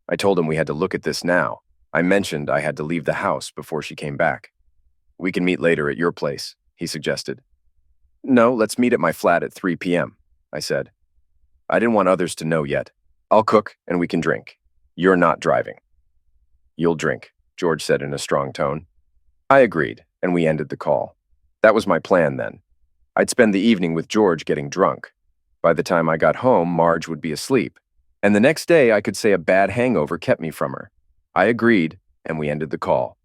I told him we had to look at this now. I mentioned I had to leave the house before she came back. "We can meet later at your place," he suggested. "No, let's meet at my flat at 3 p.m., I said. I didn't want others to know yet. "I'll cook and we can drink. You're not driving." "You'll drink," George said in a strong tone. I agreed, and we ended the call. That was my plan then. I'd spend the evening with George getting drunk. By the time I got home, Marj would be asleep, and the next day I could say a bad hangover kept me from her. I agreed, and we ended the call.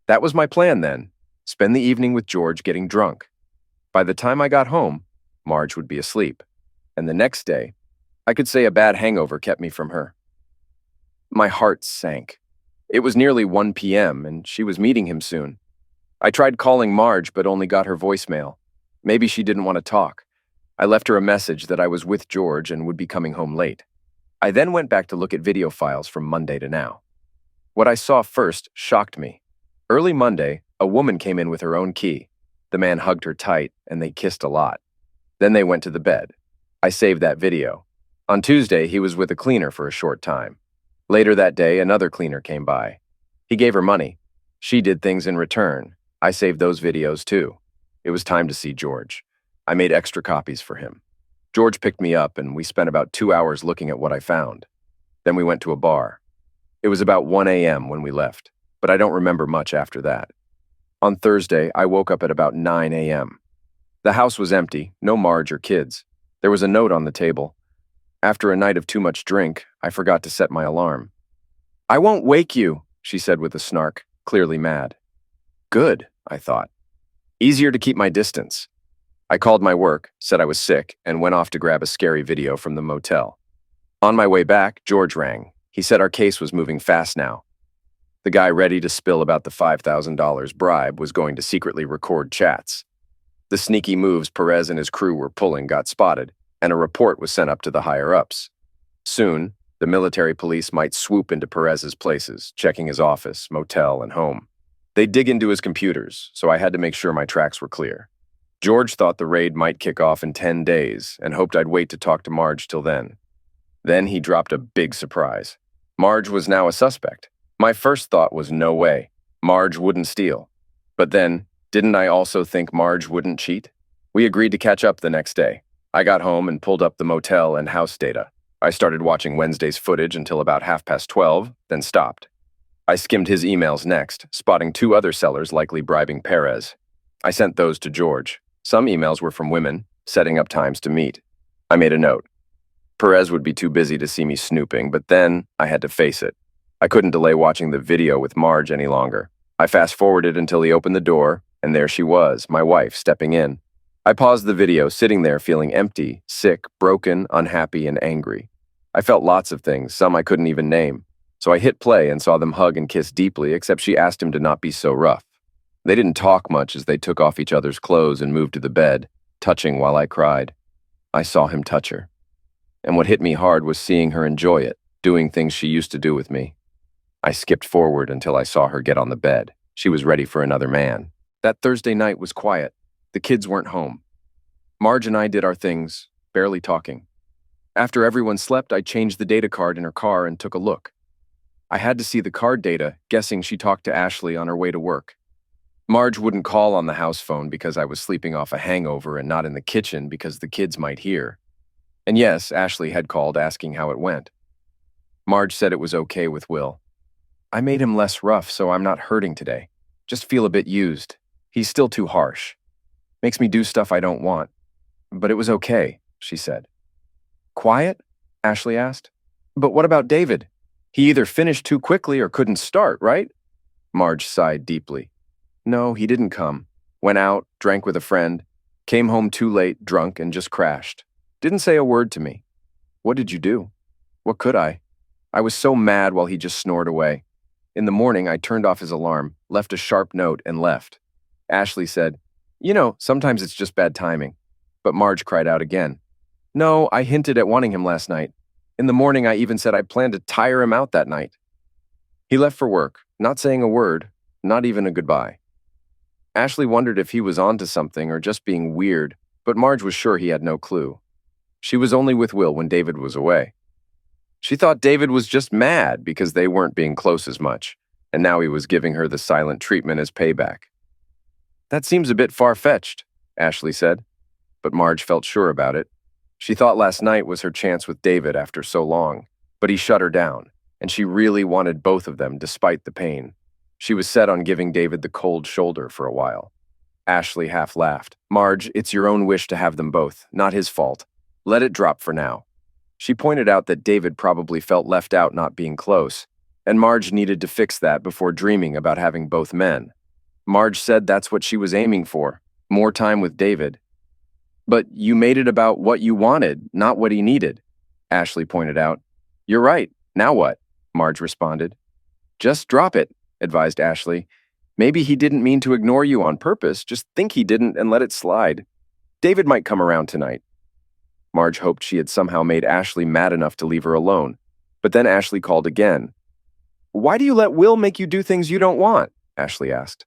That was my plan then. Spend the evening with George getting drunk. By the time I got home, Marj would be asleep, and the next day, I could say a bad hangover kept me from her. My heart sank. It was nearly 1 p.m., and she was meeting him soon. I tried calling Marj, but only got her voicemail. Maybe she didn't want to talk. I left her a message that I was with George and would be coming home late. I then went back to look at video files from Monday to now. What I saw first shocked me. Early Monday, a woman came in with her own key. The man hugged her tight, and they kissed a lot. Then they went to the bed. I saved that video. On Tuesday, he was with a cleaner for a short time. Later that day, another cleaner came by. He gave her money. She did things in return. I saved those videos too. It was time to see George. I made extra copies for him. George picked me up, and we spent about 2 hours looking at what I found. Then we went to a bar. It was about 1 a.m. when we left, but I don't remember much after that. On Thursday, I woke up at about 9 a.m. The house was empty, no Marj or kids. There was a note on the table. After a night of too much drink, I forgot to set my alarm. "I won't wake you," she said with a snark, clearly mad. Good, I thought. Easier to keep my distance. I called my work, said I was sick, and went off to grab a scary video from the motel. On my way back, George rang. He said our case was moving fast now. The guy ready to spill about the $5,000 bribe was going to secretly record chats. The sneaky moves Perez and his crew were pulling got spotted, and a report was sent up to the higher-ups. Soon, the military police might swoop into Perez's places, checking his office, motel, and home. They'd dig into his computers, so I had to make sure my tracks were clear. George thought the raid might kick off in 10 days and hoped I'd wait to talk to Marj till then. Then he dropped a big surprise. Marj was now a suspect. My first thought was no way. Marj wouldn't steal. But then, Didn't I also think Marj wouldn't cheat? We agreed to catch up the next day. I got home and pulled up the motel and house data. I started watching Wednesday's footage until about 12:30, then stopped. I skimmed his emails next, spotting two other sellers likely bribing Perez. I sent those to George. Some emails were from women, setting up times to meet. I made a note. Perez would be too busy to see me snooping, but then I had to face it. I couldn't delay watching the video with Marj any longer. I fast-forwarded until he opened the door, and there she was, my wife, stepping in. I paused the video, sitting there feeling empty, sick, broken, unhappy, and angry. I felt lots of things, some I couldn't even name. So I hit play and saw them hug and kiss deeply, except she asked him to not be so rough. They didn't talk much as they took off each other's clothes and moved to the bed, touching while I cried. I saw him touch her. And what hit me hard was seeing her enjoy it, doing things she used to do with me. I skipped forward until I saw her get on the bed. She was ready for another man. That Thursday night was quiet. The kids weren't home. Marj and I did our things, barely talking. After everyone slept, I changed the data card in her car and took a look. I had to see the card data, guessing she talked to Ashley on her way to work. Marj wouldn't call on the house phone because I was sleeping off a hangover and not in the kitchen because the kids might hear. And yes, Ashley had called asking how it went. Marj said it was okay with Will. I made him less rough, so I'm not hurting today. Just feel a bit used. He's still too harsh. Makes me do stuff I don't want. But it was okay, she said. Quiet? Ashley asked. But what about David? He either finished too quickly or couldn't start, right? Marj sighed deeply. No, he didn't come. Went out, drank with a friend, came home too late, drunk, and just crashed. Didn't say a word to me. What did you do? What could I? I was so mad while he just snored away. In the morning, I turned off his alarm, left a sharp note, and left. Ashley said, sometimes it's just bad timing. But Marj cried out again. No, I hinted at wanting him last night. In the morning, I even said I planned to tire him out that night. He left for work, not saying a word, not even a goodbye. Ashley wondered if he was onto something or just being weird, but Marj was sure he had no clue. She was only with Will when David was away. She thought David was just mad because they weren't being close as much, and now he was giving her the silent treatment as payback. That seems a bit far-fetched, Ashley said, but Marj felt sure about it. She thought last night was her chance with David after so long, but he shut her down, and she really wanted both of them despite the pain. She was set on giving David the cold shoulder for a while. Ashley half laughed. Marj, it's your own wish to have them both, not his fault. Let it drop for now. She pointed out that David probably felt left out not being close, and Marj needed to fix that before dreaming about having both men. Marj said that's what she was aiming for, more time with David. But you made it about what you wanted, not what he needed, Ashley pointed out. You're right. Now what? Marj responded. Just drop it, advised Ashley. Maybe he didn't mean to ignore you on purpose, just think he didn't and let it slide. David might come around tonight. Marj hoped she had somehow made Ashley mad enough to leave her alone, but then Ashley called again. Why do you let Will make you do things you don't want? Ashley asked.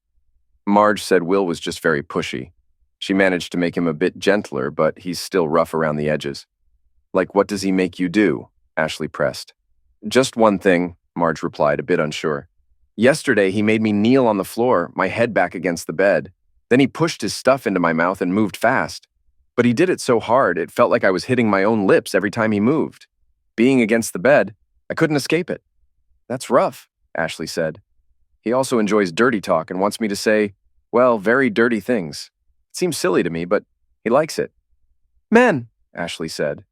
Marj said Will was just very pushy. She managed to make him a bit gentler, but he's still rough around the edges. Like, what does he make you do? Ashley pressed. Just one thing, Marj replied, a bit unsure. Yesterday, he made me kneel on the floor, my head back against the bed. Then he pushed his stuff into my mouth and moved fast. But he did it so hard, it felt like I was hitting my own lips every time he moved. Being against the bed, I couldn't escape it. That's rough, Ashley said. He also enjoys dirty talk and wants me to say, well, very dirty things. It seems silly to me, but he likes it. Men, Ashley said.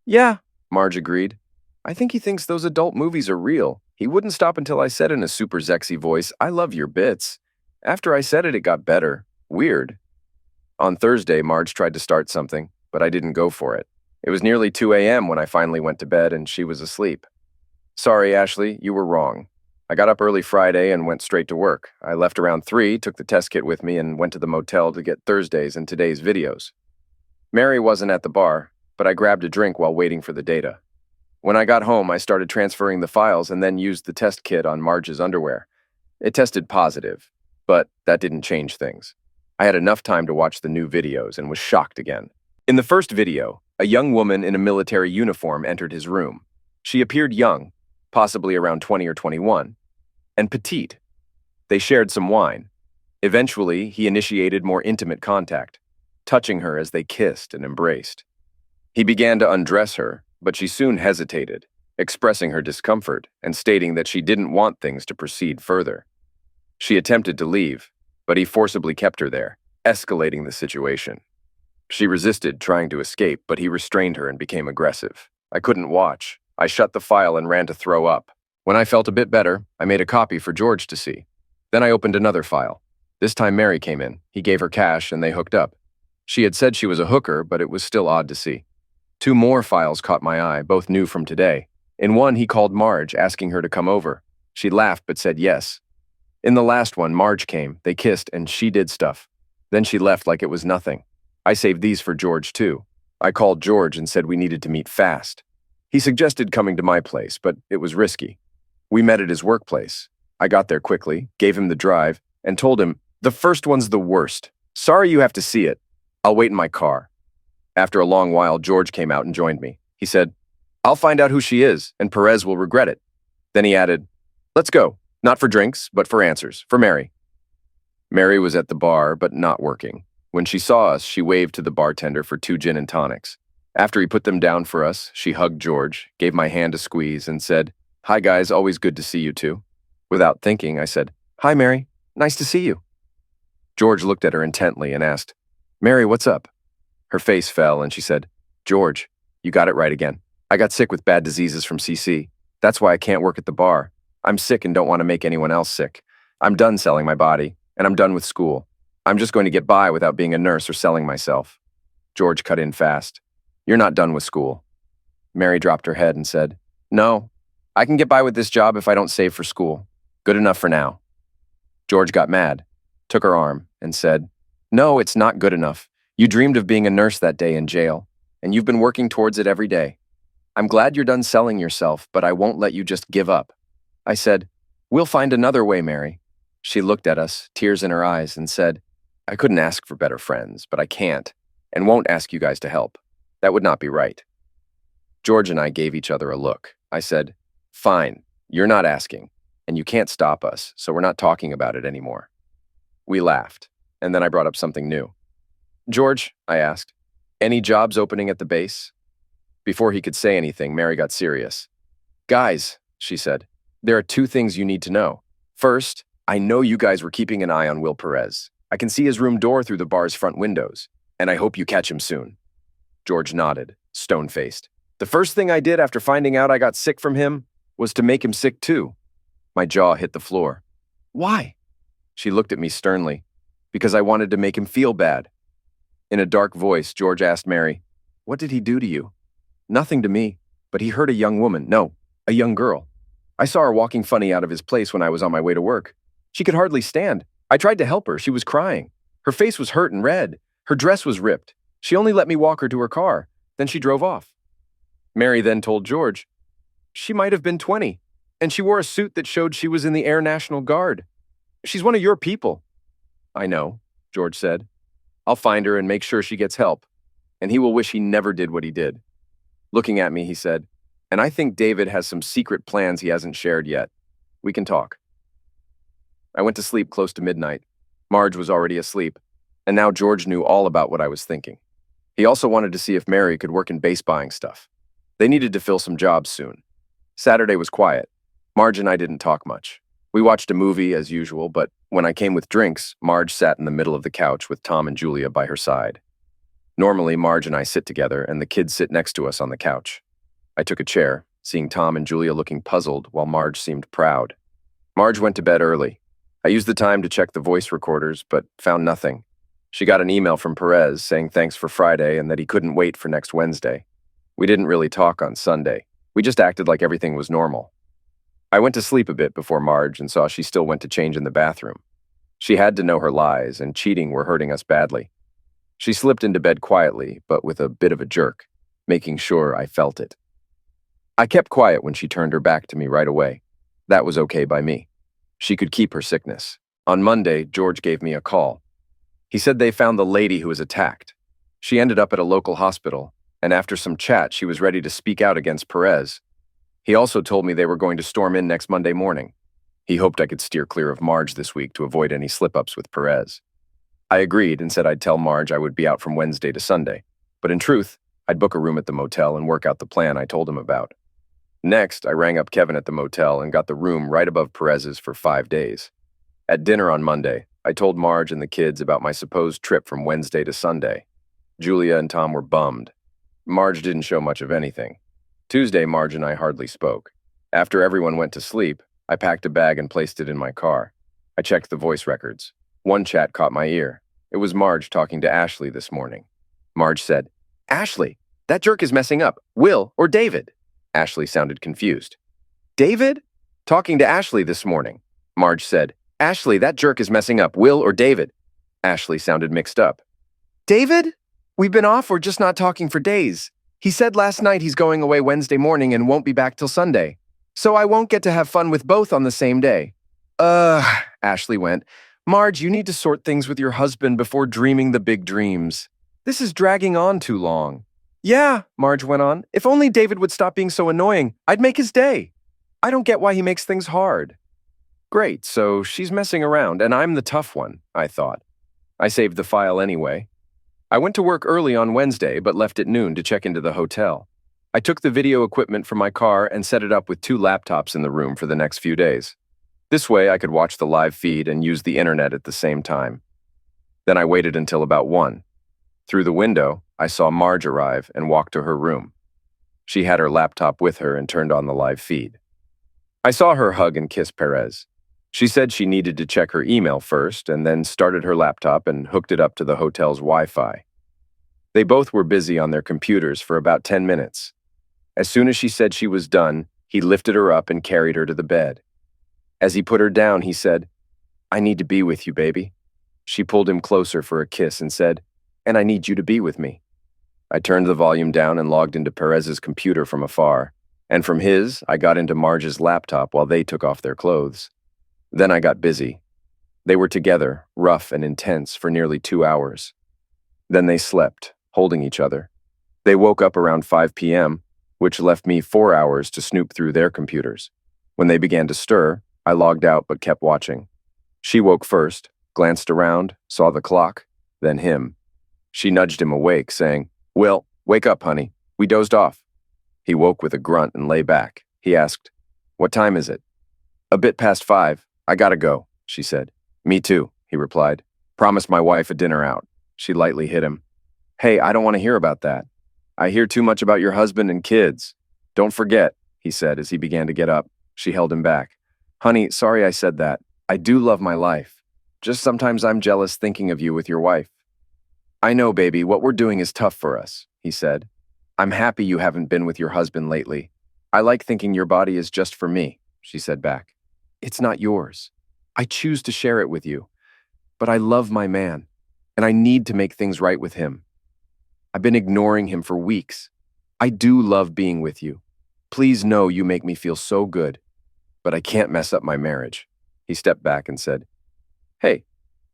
Yeah, Marj agreed. I think he thinks those adult movies are real. He wouldn't stop until I said in a super sexy voice, I love your bits. After I said it, it got better. Weird. On Thursday, Marj tried to start something, but I didn't go for it. It was nearly 2 a.m. when I finally went to bed and she was asleep. Sorry, Ashley, you were wrong. I got up early Friday and went straight to work. I left around 3, took the test kit with me, and went to the motel to get Thursday's and today's videos. Mary wasn't at the bar, but I grabbed a drink while waiting for the data. When I got home, I started transferring the files and then used the test kit on Marj's underwear. It tested positive, but that didn't change things. I had enough time to watch the new videos and was shocked again. In the first video, a young woman in a military uniform entered his room. She appeared young, possibly around 20 or 21, and petite. They shared some wine. Eventually, he initiated more intimate contact, touching her as they kissed and embraced. He began to undress her, but she soon hesitated, expressing her discomfort and stating that she didn't want things to proceed further. She attempted to leave, but he forcibly kept her there, escalating the situation. She resisted, trying to escape, but he restrained her and became aggressive. I couldn't watch. I shut the file and ran to throw up. When I felt a bit better, I made a copy for George to see. Then I opened another file. This time Mary came in. He gave her cash and they hooked up. She had said she was a hooker, but it was still odd to see. 2 more files caught my eye, both new from today. In one, he called Marj, asking her to come over. She laughed but said yes. In the last one, Marj came, they kissed, and she did stuff. Then she left like it was nothing. I saved these for George too. I called George and said we needed to meet fast. He suggested coming to my place, but it was risky. We met at his workplace. I got there quickly, gave him the drive, and told him, "The first one's the worst. Sorry you have to see it. I'll wait in my car." After a long while, George came out and joined me. He said, "I'll find out who she is, and Perez will regret it." Then he added, "Let's go. Not for drinks, but for answers. For Mary." Mary was at the bar, but not working. When she saw us, she waved to the bartender for 2 gin and tonics. After he put them down for us, she hugged George, gave my hand a squeeze, and said, "Hi guys, always good to see you too." Without thinking, I said, "Hi Mary, nice to see you." George looked at her intently and asked, "Mary, what's up?" Her face fell and she said, "George, you got it right again. I got sick with bad diseases from CC. That's why I can't work at the bar. I'm sick and don't want to make anyone else sick. I'm done selling my body, and I'm done with school. I'm just going to get by without being a nurse or selling myself." George cut in fast. "You're not done with school." Mary dropped her head and said, "No, I can get by with this job if I don't save for school. Good enough for now." George got mad, took her arm, and said, "No, it's not good enough. You dreamed of being a nurse that day in jail, and you've been working towards it every day. I'm glad you're done selling yourself, but I won't let you just give up." I said, "We'll find another way, Mary." She looked at us, tears in her eyes, and said, "I couldn't ask for better friends, but I can't, and won't ask you guys to help. That would not be right." George and I gave each other a look. I said, "Fine, you're not asking, and you can't stop us, so we're not talking about it anymore." We laughed, and then I brought up something new. "George," I asked, "any jobs opening at the base?" Before he could say anything, Mary got serious. "Guys," she said, "there are 2 things you need to know. First, I know you guys were keeping an eye on Will Perez. I can see his room door through the bar's front windows, and I hope you catch him soon." George nodded, stone-faced. "The first thing I did after finding out I got sick from him was to make him sick too." My jaw hit the floor. "Why?" She looked at me sternly. "Because I wanted to make him feel bad." In a dark voice, George asked Mary, "What did he do to you?" "Nothing to me, but he hurt a young woman. No, a young girl. I saw her walking funny out of his place when I was on my way to work. She could hardly stand. I tried to help her. She was crying. Her face was hurt and red. Her dress was ripped. She only let me walk her to her car. Then she drove off." Mary then told George, "She might have been 20, and she wore a suit that showed she was in the Air National Guard. She's one of your people." "I know," George said. "I'll find her and make sure she gets help, and he will wish he never did what he did." Looking at me, he said, "And I think David has some secret plans he hasn't shared yet. We can talk." I went to sleep close to midnight. Marj was already asleep, and now George knew all about what I was thinking. He also wanted to see if Mary could work in base buying stuff. They needed to fill some jobs soon. Saturday was quiet. Marj and I didn't talk much. We watched a movie as usual, but when I came with drinks, Marj sat in the middle of the couch with Tom and Julia by her side. Normally, Marj and I sit together, and the kids sit next to us on the couch. I took a chair, seeing Tom and Julia looking puzzled while Marj seemed proud. Marj went to bed early. I used the time to check the voice recorders, but found nothing. She got an email from Perez saying thanks for Friday and that he couldn't wait for next Wednesday. We didn't really talk on Sunday. We just acted like everything was normal. I went to sleep a bit before Marj and saw she still went to change in the bathroom. She had to know her lies, and cheating were hurting us badly. She slipped into bed quietly, but with a bit of a jerk, making sure I felt it. I kept quiet when she turned her back to me right away. That was okay by me. She could keep her sickness. On Monday, George gave me a call. He said they found the lady who was attacked. She ended up at a local hospital, and after some chat, she was ready to speak out against Perez. He also told me they were going to storm in next Monday morning. He hoped I could steer clear of Marj this week to avoid any slip-ups with Perez. I agreed and said I'd tell Marj I would be out from Wednesday to Sunday, but in truth, I'd book a room at the motel and work out the plan I told him about. Next, I rang up Kevin at the motel and got the room right above Perez's for 5 days. At dinner on Monday, I told Marj and the kids about my supposed trip from Wednesday to Sunday. Julia and Tom were bummed. Marj didn't show much of anything. Tuesday, Marj and I hardly spoke. After everyone went to sleep, I packed a bag and placed it in my car. I checked the voice records. One chat caught my ear. It was Marj talking to Ashley this morning. Marj said, "Ashley, that jerk is messing up. Will or David?" Ashley sounded confused. "David? Talking to Ashley this morning." Marj said, "Ashley, that jerk is messing up. Will or David?" Ashley sounded mixed up. "David? We've been off or just not talking for days. He said last night he's going away Wednesday morning and won't be back till Sunday. So I won't get to have fun with both on the same day." Ashley went, "Marj, you need to sort things with your husband before dreaming the big dreams. This is dragging on too long." "Yeah," Marj went on, "if only David would stop being so annoying, I'd make his day. I don't get why he makes things hard." Great, so she's messing around, and I'm the tough one, I thought. I saved the file anyway. I went to work early on Wednesday, but left at noon to check into the hotel. I took the video equipment from my car and set it up with 2 laptops in the room for the next few days. This way, I could watch the live feed and use the internet at the same time. Then I waited until about 1. Through the window, I saw Marj arrive and walk to her room. She had her laptop with her and turned on the live feed. I saw her hug and kiss Perez. She said she needed to check her email first and then started her laptop and hooked it up to the hotel's Wi-Fi. They both were busy on their computers for about 10 minutes. As soon as she said she was done, he lifted her up and carried her to the bed. As he put her down, he said, "I need to be with you, baby." She pulled him closer for a kiss and said, "And I need you to be with me." I turned the volume down and logged into Perez's computer from afar, and from his, I got into Marj's laptop while they took off their clothes. Then I got busy. They were together, rough and intense, for nearly 2 hours. Then they slept, holding each other. They woke up around 5 p.m., which left me 4 hours to snoop through their computers. When they began to stir, I logged out but kept watching. She woke first, glanced around, saw the clock, then him. She nudged him awake, saying, "Will, wake up, honey. We dozed off." He woke with a grunt and lay back. He asked, "What time is it?" "A bit past 5. I gotta go," she said. "Me too," he replied. "Promised my wife a dinner out." She lightly hit him. "Hey, I don't want to hear about that. I hear too much about your husband and kids. Don't forget," he said as he began to get up. She held him back. "Honey, sorry I said that. I do love my life. Just sometimes I'm jealous thinking of you with your wife." "I know, baby, what we're doing is tough for us," he said. "I'm happy you haven't been with your husband lately. I like thinking your body is just for me," she said back. "It's not yours. I choose to share it with you. But I love my man, and I need to make things right with him. I've been ignoring him for weeks. I do love being with you. Please know you make me feel so good. But I can't mess up my marriage." He stepped back and said, "Hey,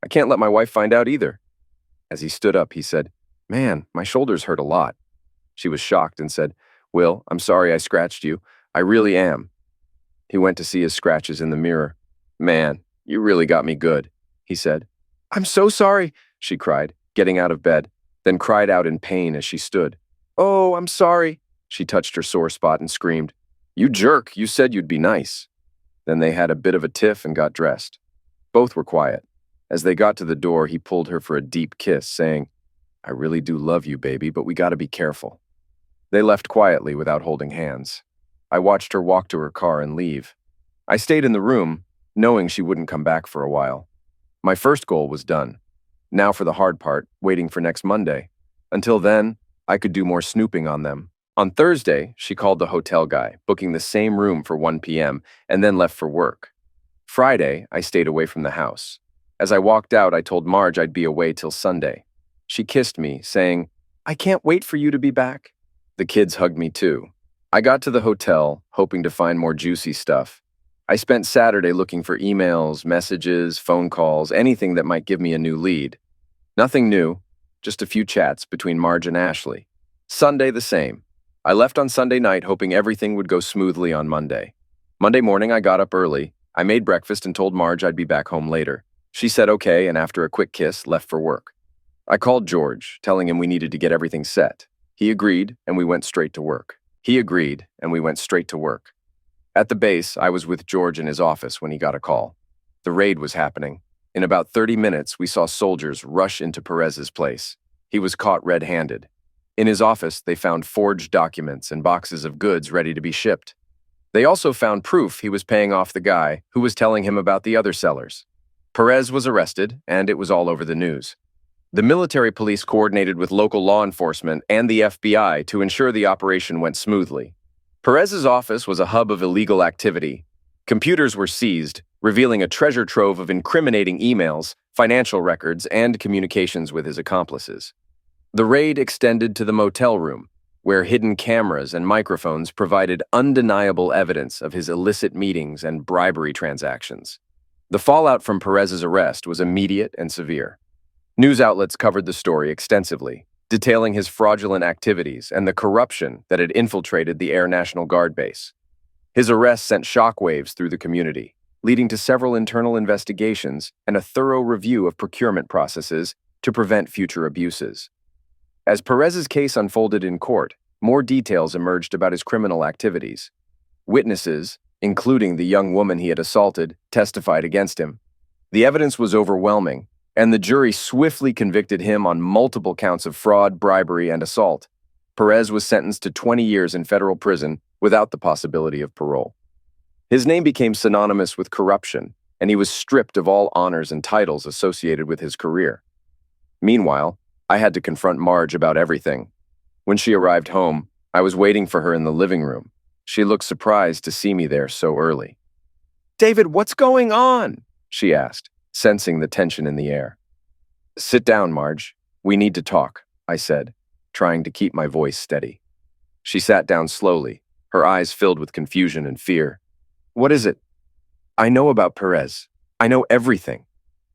I can't let my wife find out either." As he stood up, he said, "Man, my shoulders hurt a lot." She was shocked and said, "Will, I'm sorry I scratched you. I really am." He went to see his scratches in the mirror. "Man, you really got me good," he said. "I'm so sorry," she cried, getting out of bed, then cried out in pain as she stood. "Oh, I'm sorry." She touched her sore spot and screamed, "You jerk, you said you'd be nice." Then they had a bit of a tiff and got dressed. Both were quiet. As they got to the door, he pulled her for a deep kiss, saying, "I really do love you, baby, but we gotta be careful." They left quietly without holding hands. I watched her walk to her car and leave. I stayed in the room, knowing she wouldn't come back for a while. My first goal was done. Now for the hard part, waiting for next Monday. Until then, I could do more snooping on them. On Thursday, she called the hotel guy, booking the same room for 1 p.m., and then left for work. Friday, I stayed away from the house. As I walked out, I told Marj I'd be away till Sunday. She kissed me, saying, "I can't wait for you to be back." The kids hugged me too. I got to the hotel, hoping to find more juicy stuff. I spent Saturday looking for emails, messages, phone calls, anything that might give me a new lead. Nothing new, just a few chats between Marj and Ashley. Sunday the same. I left on Sunday night hoping everything would go smoothly on Monday. Monday morning I got up early. I made breakfast and told Marj I'd be back home later. She said okay, and after a quick kiss, left for work. I called George, telling him we needed to get everything set. He agreed, and we went straight to work. At the base, I was with George in his office when he got a call. The raid was happening. In about 30 minutes, we saw soldiers rush into Perez's place. He was caught red-handed. In his office, they found forged documents and boxes of goods ready to be shipped. They also found proof he was paying off the guy who was telling him about the other sellers. Perez was arrested, and it was all over the news. The military police coordinated with local law enforcement and the FBI to ensure the operation went smoothly. Perez's office was a hub of illegal activity. Computers were seized, revealing a treasure trove of incriminating emails, financial records, and communications with his accomplices. The raid extended to the motel room, where hidden cameras and microphones provided undeniable evidence of his illicit meetings and bribery transactions. The fallout from Perez's arrest was immediate and severe. News outlets covered the story extensively, detailing his fraudulent activities and the corruption that had infiltrated the Air National Guard base. His arrest sent shockwaves through the community, leading to several internal investigations and a thorough review of procurement processes to prevent future abuses. As Perez's case unfolded in court, more details emerged about his criminal activities. Witnesses, including the young woman he had assaulted, testified against him. The evidence was overwhelming, and the jury swiftly convicted him on multiple counts of fraud, bribery, and assault. Perez was sentenced to 20 years in federal prison without the possibility of parole. His name became synonymous with corruption, and he was stripped of all honors and titles associated with his career. Meanwhile, I had to confront Marj about everything. When she arrived home, I was waiting for her in the living room. She looked surprised to see me there so early. "David, what's going on?" she asked, sensing the tension in the air. "Sit down, Marj. We need to talk," I said, trying to keep my voice steady. She sat down slowly, her eyes filled with confusion and fear. "What is it?" "I know about Perez. I know everything,"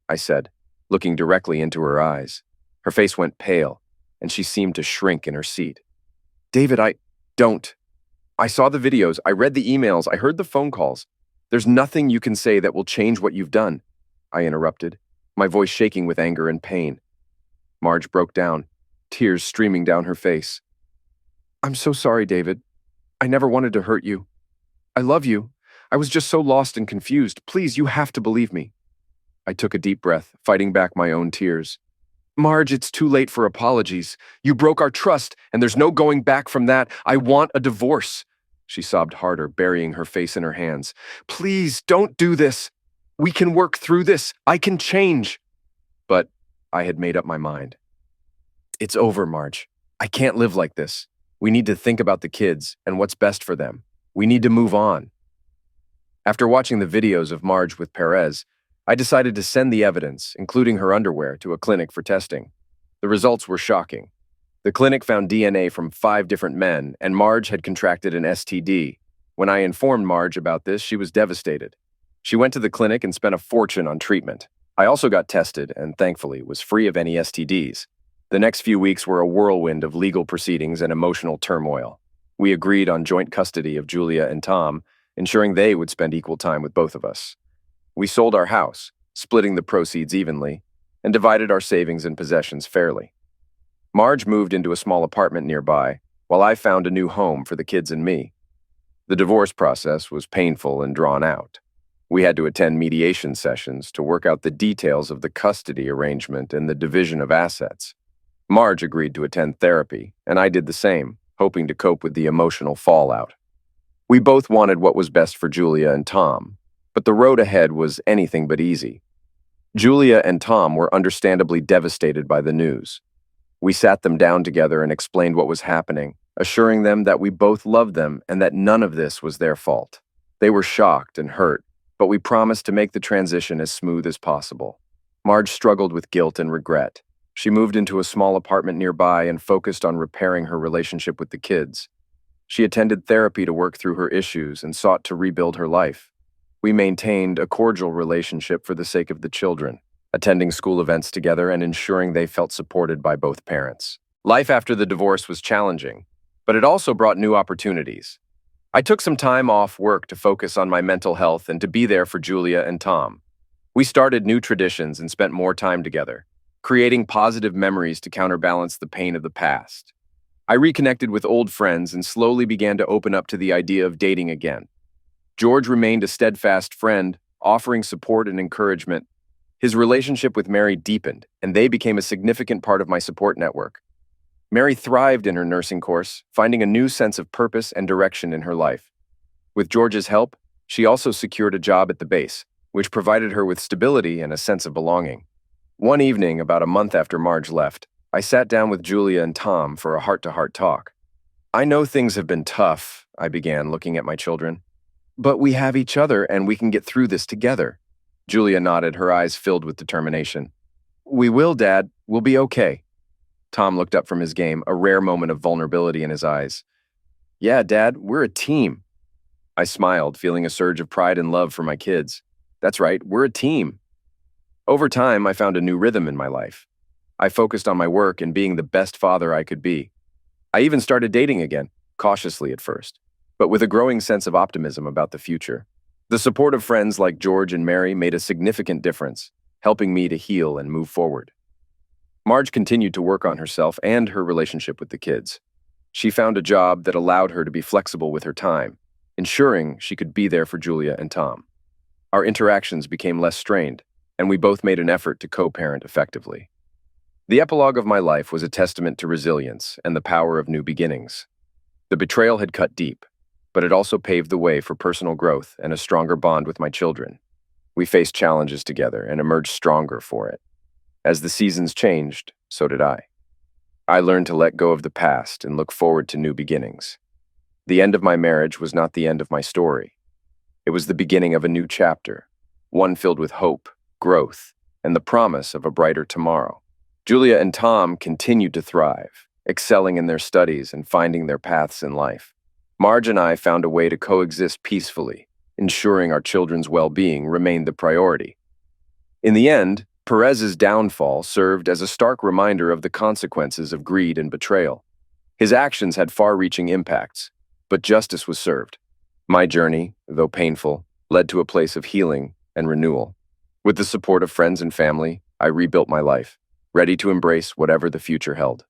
I said, looking directly into her eyes. Her face went pale, and she seemed to shrink in her seat. "David, don't. I saw the videos, I read the emails, I heard the phone calls. There's nothing you can say that will change what you've done," I interrupted, my voice shaking with anger and pain. Marj broke down, tears streaming down her face. "I'm so sorry, David. I never wanted to hurt you. I love you. I was just so lost and confused. Please, you have to believe me." I took a deep breath, fighting back my own tears. "Marj, it's too late for apologies. You broke our trust, and there's no going back from that. I want a divorce." She sobbed harder, burying her face in her hands. "Please, don't do this. We can work through this. I can change." But I had made up my mind. "It's over, Marj. I can't live like this. We need to think about the kids and what's best for them. We need to move on." After watching the videos of Marj with Perez, I decided to send the evidence, including her underwear, to a clinic for testing. The results were shocking. The clinic found DNA from 5 different men, and Marj had contracted an STD. When I informed Marj about this, she was devastated. She went to the clinic and spent a fortune on treatment. I also got tested and, thankfully, was free of any STDs. The next few weeks were a whirlwind of legal proceedings and emotional turmoil. We agreed on joint custody of Julia and Tom, ensuring they would spend equal time with both of us. We sold our house, splitting the proceeds evenly, and divided our savings and possessions fairly. Marj moved into a small apartment nearby, while I found a new home for the kids and me. The divorce process was painful and drawn out. We had to attend mediation sessions to work out the details of the custody arrangement and the division of assets. Marj agreed to attend therapy, and I did the same, hoping to cope with the emotional fallout. We both wanted what was best for Julia and Tom, but the road ahead was anything but easy. Julia and Tom were understandably devastated by the news. We sat them down together and explained what was happening, assuring them that we both loved them and that none of this was their fault. They were shocked and hurt, but we promised to make the transition as smooth as possible. Marj struggled with guilt and regret. She moved into a small apartment nearby and focused on repairing her relationship with the kids. She attended therapy to work through her issues and sought to rebuild her life. We maintained a cordial relationship for the sake of the children, attending school events together and ensuring they felt supported by both parents. Life after the divorce was challenging, but it also brought new opportunities. I took some time off work to focus on my mental health and to be there for Julia and Tom. We started new traditions and spent more time together, creating positive memories to counterbalance the pain of the past. I reconnected with old friends and slowly began to open up to the idea of dating again. George remained a steadfast friend, offering support and encouragement. His relationship with Mary deepened, and they became a significant part of my support network. Mary thrived in her nursing course, finding a new sense of purpose and direction in her life. With George's help, she also secured a job at the base, which provided her with stability and a sense of belonging. One evening, about a month after Marj left, I sat down with Julia and Tom for a heart-to-heart talk. "I know things have been tough," I began, looking at my children. "But we have each other and we can get through this together." Julia nodded, her eyes filled with determination. "We will, Dad. We'll be okay." Tom looked up from his game, a rare moment of vulnerability in his eyes. "Yeah, Dad, we're a team." I smiled, feeling a surge of pride and love for my kids. That's right, we're a team. Over time, I found a new rhythm in my life. I focused on my work and being the best father I could be. I even started dating again, cautiously at first, but with a growing sense of optimism about the future. The support of friends like George and Mary made a significant difference, helping me to heal and move forward. Marj continued to work on herself and her relationship with the kids. She found a job that allowed her to be flexible with her time, ensuring she could be there for Julia and Tom. Our interactions became less strained, and we both made an effort to co-parent effectively. The epilogue of my life was a testament to resilience and the power of new beginnings. The betrayal had cut deep, but it also paved the way for personal growth and a stronger bond with my children. We faced challenges together and emerged stronger for it. As the seasons changed, so did I. I learned to let go of the past and look forward to new beginnings. The end of my marriage was not the end of my story. It was the beginning of a new chapter, one filled with hope, growth, and the promise of a brighter tomorrow. Julia and Tom continued to thrive, excelling in their studies and finding their paths in life. Marj and I found a way to coexist peacefully, ensuring our children's well-being remained the priority. In the end, Perez's downfall served as a stark reminder of the consequences of greed and betrayal. His actions had far-reaching impacts, but justice was served. My journey, though painful, led to a place of healing and renewal. With the support of friends and family, I rebuilt my life, ready to embrace whatever the future held.